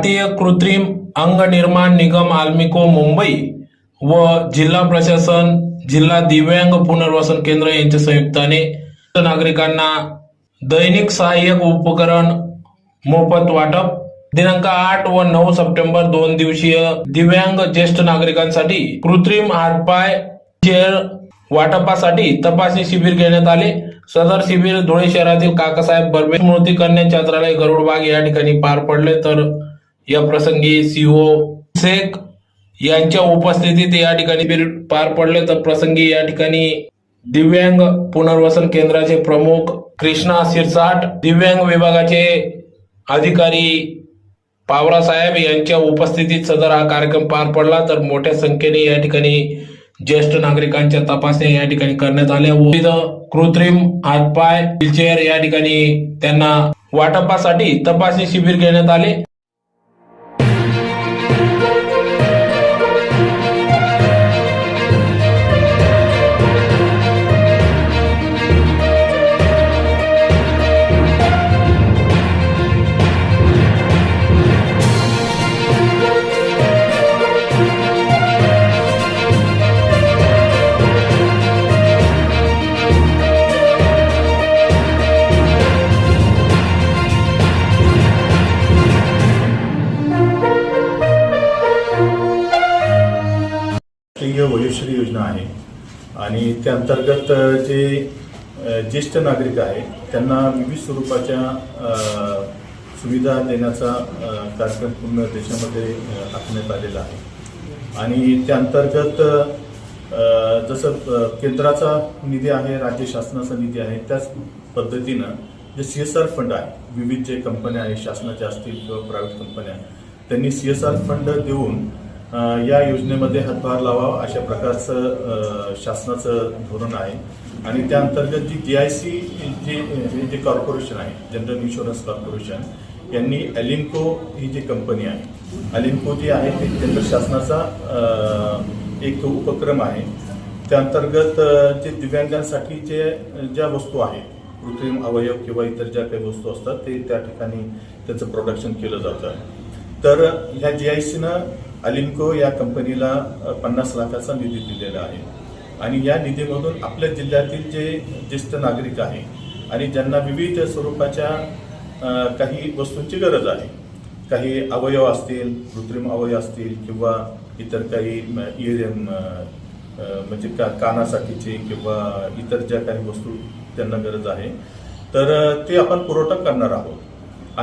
भारतीय कृत्रिम अंग निर्माण निगम आल्मिको मुंबई व जिल्हा प्रशासन, जिल्हा दिव्यांग पुनर्वसन केंद्र यांच्या संयुक्ताने नागरिकांना दैनिक सहाय्यक उपकरण मोफत वाटप दिनांक 8 व 9 सप्टेंबर 2 दिवसीय दिव्यांग ज्येष्ठ नागरिकांसाठी कृत्रिम हातपाय चेअर वाटपासाठी तपासणी शिबिर घेण्यात आले। सदर शिबिर धुळे शहरातील काकासाहेब बर्वे स्मृती कन्या छात्रालय गरुडबाग या ठिकाणी पार पडले। तर या प्रसंगी सीओ शेख यांच्या उपस्थितीत या ठिकाणी पार पडले। तर प्रसंगी या ठिकाणी दिव्यांग पुनर्वसन केंद्राचे प्रमुख कृष्णा शिरसाट, दिव्यांग विभागाचे अधिकारी पावरा साहेब यांच्या उपस्थितीत सदर हा कार्यक्रम पार पडला। तर मोठ्या संख्येने या ठिकाणी ज्येष्ठ नागरिकांच्या तपासण्या या ठिकाणी करण्यात आल्या। विविध कृत्रिम हातपाय व्हीलचेअर या ठिकाणी त्यांना वाटपासाठी तपासणी शिबिर घेण्यात आले। राष्ट्रीय वयोश्री योजना आहे आणि त्या अंतर्गत जे ज्येष्ठ नागरिक आहेत त्यांना विविध स्वरूपाच्या सुविधा देण्याचा कार्यक्रम पूर्ण देशामध्ये आखण्यात आलेला आहे। आणि त्या अंतर्गत जसं केंद्राचा निधी आहे, राज्य शासनाचा निधी आहे, त्याच पद्धतीनं जे CSR फंड आहे, विविध जे कंपन्या आहेत, शासनाच्या असतील किंवा प्रायव्हेट कंपन्या, त्यांनी CSR फंड देऊन या योजनेमध्ये हातभार लावावा अशा प्रकारचं शासनाचं धोरण आहे। आणि त्या अंतर्गत जी GIC जे कॉर्पोरेशन आहे, जनरल इन्शुरन्स कॉर्पोरेशन, यांनी अलिम्को ही जी कंपनी आहे, अलिम्को जी आहे ते केंद्र शासनाचा एक उपक्रम आहे। त्या अंतर्गत जे दिव्यांगांसाठी ज्या वस्तू आहेत, कृत्रिम अवयव किंवा इतर ज्या काही वस्तू असतात ते त्या ठिकाणी त्याचं प्रोडक्शन केलं जातं। तर ह्या GICनं अलिम्को या कंपनीला 50 लाखाचा निधी दिलेला आहे। आणि या निधीमधून आपल्या जिल्ह्यातील जे ज्येष्ठ नागरिक आहे आणि ज्यांना विविध स्वरूपाच्या काही वस्तूंची गरज आहे, काही अवयव असतील, कृत्रिम अवयव असतील किंवा इतर काही म्हणजे कानासाठीचे किंवा इतर ज्या काही वस्तू त्यांना गरज आहे, तर ते आपण पुरवठा करणार आहोत।